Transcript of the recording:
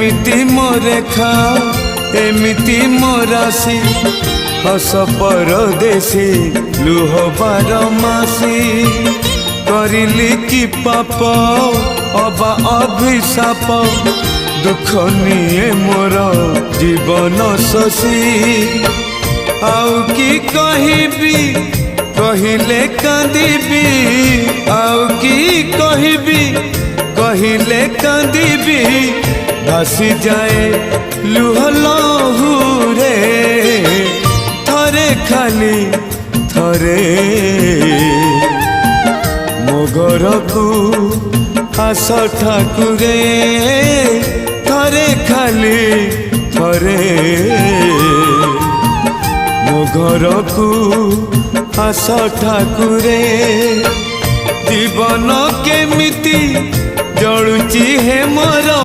एमिति मो रेखा एमिति मो राशि हस परदेसी लुह बारमासी करिली कि पाप अबा अभिशाप दुख निये मोर जीवन शशि आउ कि कहबी कहिले कांदिबी आउ कि कहबी कहिले कांदिबी भासी जाए लुह लहुरे थरे खाली थरे मो घर को आस ठाकुरे थरे खाली थरे मो घर को आस ठाकुरे जीवन केमिति जलुची हे मोर।